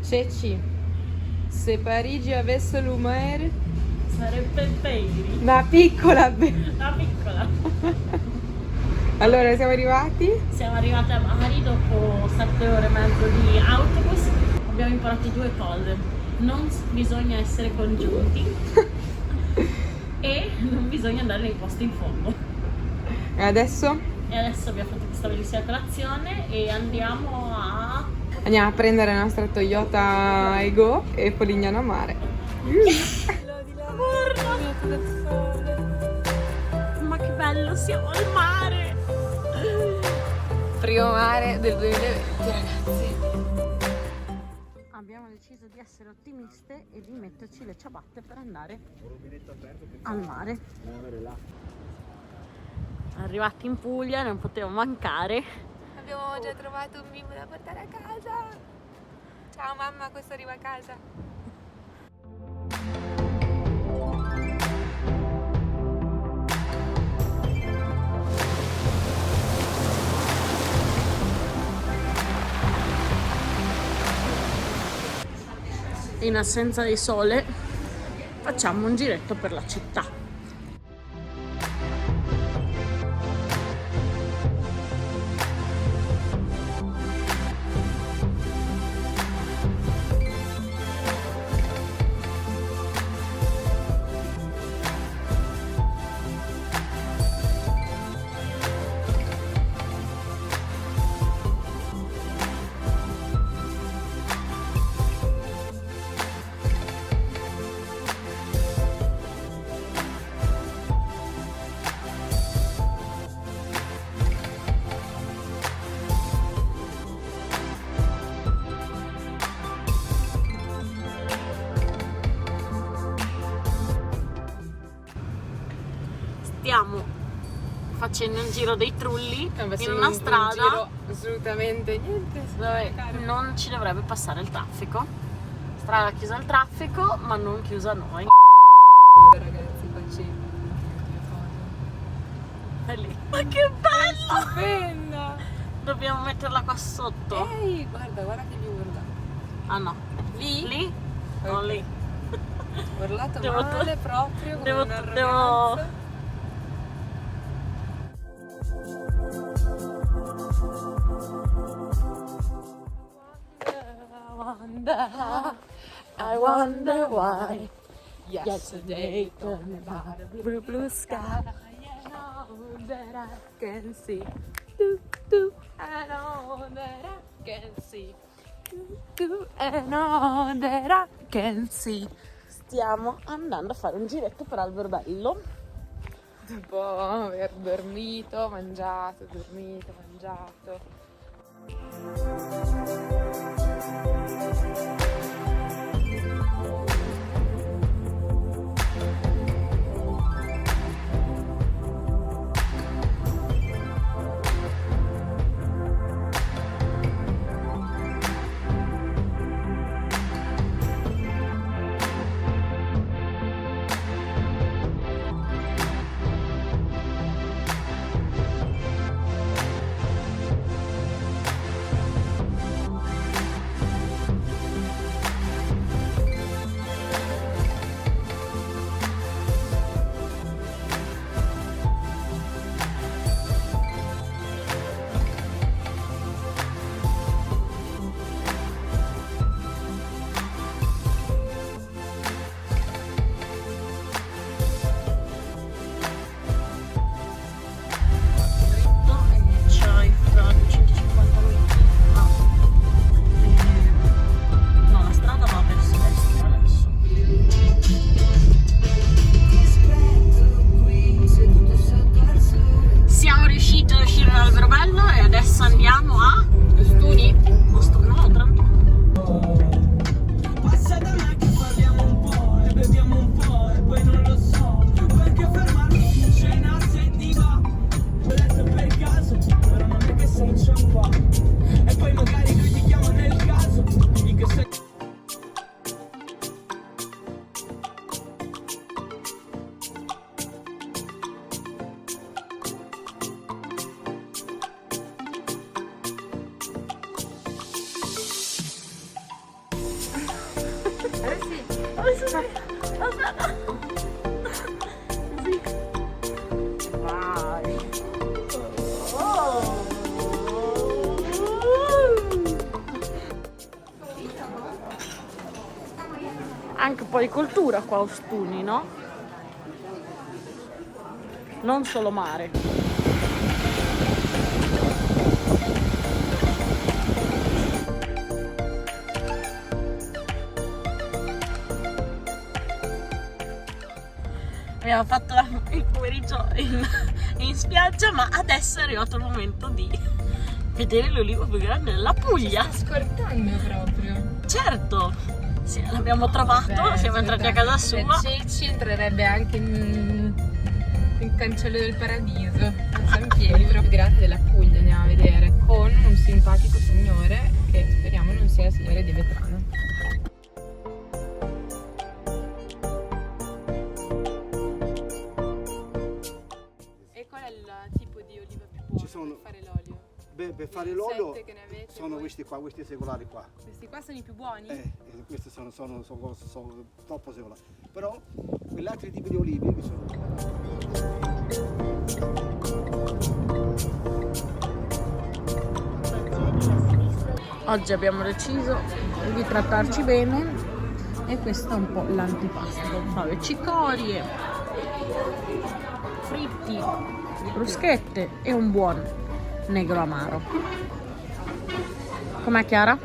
Ceci, se Parigi avesse l'umore, Sarebbe Bailey. una piccola Una piccola. Allora, siamo arrivati? Siamo arrivati a Bari dopo 7 ore e mezzo di autobus. Abbiamo imparato 2 cose. Non bisogna essere congiunti e non bisogna andare nei posti in fondo. E adesso E adesso abbiamo fatto questa bellissima colazione e andiamo a... andiamo a prendere la nostra Toyota Ego e Polignano a mare. Ma che bello, siamo al mare! Primo mare del 2020, ragazzi. Abbiamo deciso di essere ottimiste e di metterci le ciabatte per andare al mare. Arrivati in Puglia non poteva mancare. Abbiamo già trovato un bimbo da portare a casa. Ciao mamma, questo arriva a casa. In assenza di sole facciamo un giretto per la città. Stiamo facendo un giro dei trulli in una strada assolutamente niente. dove non ci dovrebbe passare il traffico. Strada chiusa al traffico, ma non chiusa a noi. Ragazzi, facci. È lì. Ma che bello! Stupenda! Dobbiamo metterla qua sotto. Ehi, guarda che mi urla. Ah no. Lì? Lì? No, Ok. lì. Urlato Devo- male proprio come devo- un'arroganza. I wonder why. Yesterday turned about a blue sky. I know that I can see. I know that I can see. I know that I can see. Stiamo andando a fare un giretto per Alberobello. Dopo aver dormito, mangiato. Aspetta. Così. Vai. Oh. Anche un po' di cultura qua a Ostuni, no? Non solo mare. Abbiamo fatto il pomeriggio in spiaggia, ma adesso è arrivato il momento di vedere l'olivo più grande della Puglia. Sta scortando proprio. Certo, sì, l'abbiamo trovato, siamo entrati a casa sua. Ceci entrerebbe anche in Cancello del Paradiso, a San Pietro. Il più grande della Puglia andiamo a vedere, con un simpatico signore che speriamo non sia il signore di Vetrano. E qual è il tipo di oliva più buono per fare l'olio? Beh, per fare l'olio Sette che ne avete sono voi? questi qua, questi secolari qua. Questi qua sono i più buoni? Questi sono troppo secolari. Però quegli altri tipi di olivi che sono. Oggi abbiamo deciso di trattarci bene e questo è un po' l'antipasto. Fave cicorie, fritti, bruschette e un buon negro amaro. Com'è, Chiara?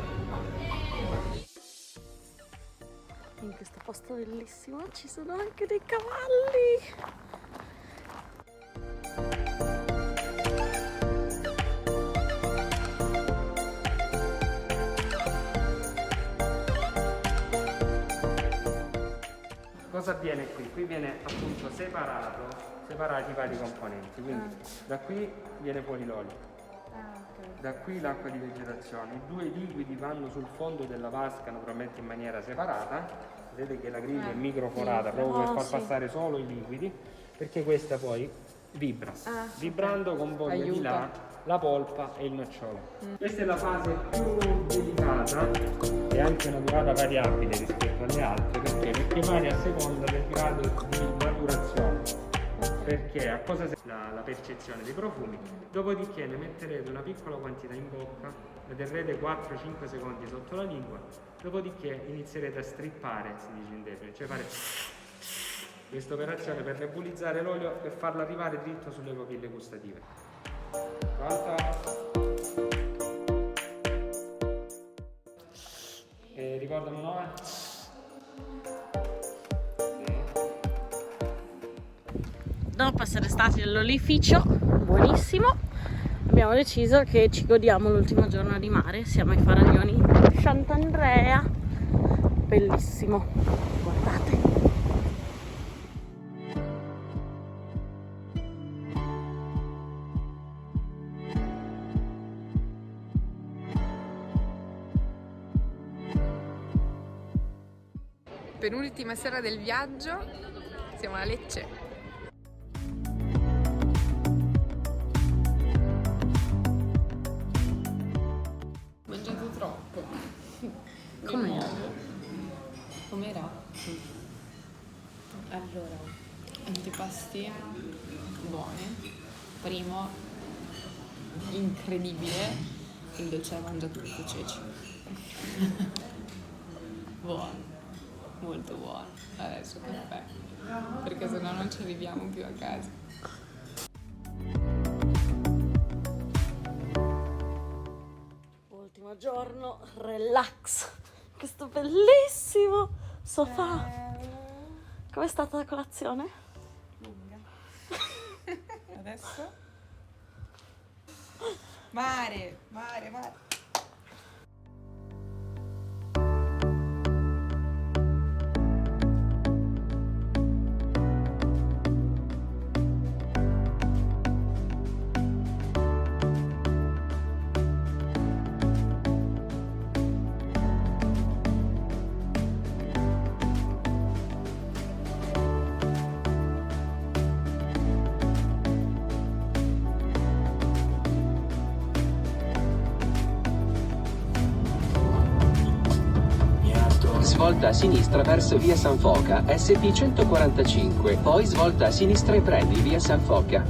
In questo posto bellissimo ci sono anche dei cavalli. Cosa avviene qui? Qui viene appunto separati i vari componenti, quindi da qui viene fuori l'olio, da qui l'acqua di vegetazione, i due liquidi vanno sul fondo della vasca naturalmente in maniera separata, vedete che la griglia è microforata proprio per far passare solo i liquidi, perché questa poi vibra, vibrando convoglia di là la polpa e il nocciolo. Questa è la fase più delicata e anche una durata variabile rispetto alle altre, perché varia a seconda del grado di maturazione, perché a cosa serve la percezione dei profumi. Dopodiché ne metterete una piccola quantità in bocca, la terrete 4-5 secondi sotto la lingua, dopodiché inizierete a strippare, si dice in Depre, cioè fare questa operazione per nebulizzare l'olio e farlo arrivare dritto sulle papille gustative. Pronta? Ricordami il nome? Dopo essere stati nell'olificio, buonissimo, abbiamo deciso che ci godiamo l'ultimo giorno di mare. Siamo ai Faraglioni di Sant'Andrea, bellissimo, guardate. Penultima sera del viaggio, siamo a Lecce. Mangiato troppo. Com'era? Com'era? Allora, antipasti buoni. Primo, incredibile, il dolce l'ha mangiato tutto Ceci. Buono. Molto buono, adesso caffè, perché sennò non ci arriviamo più a casa. Ultimo giorno, relax, questo bellissimo sofà. Com'è stata la colazione? Lunga. Adesso? Mare, mare, mare. svolta a sinistra verso via San Foca, SP 145, poi svolta a sinistra e prendi via San Foca.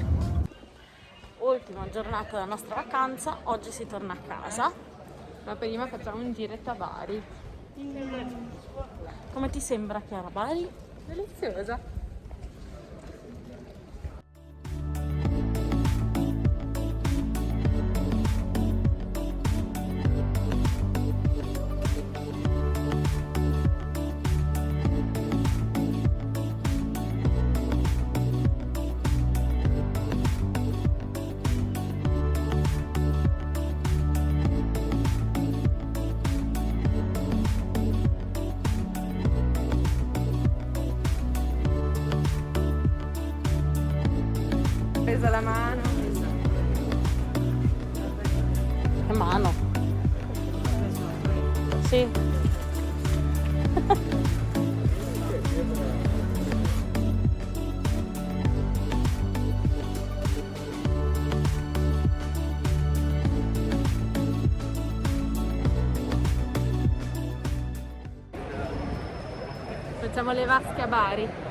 Ultima giornata della nostra vacanza, oggi si torna a casa. Ma prima facciamo un giretto a Bari. Come ti sembra, Chiara, Bari? Deliziosa. Presa la mano. Che mano. Sì. Facciamo le vasche a Bari.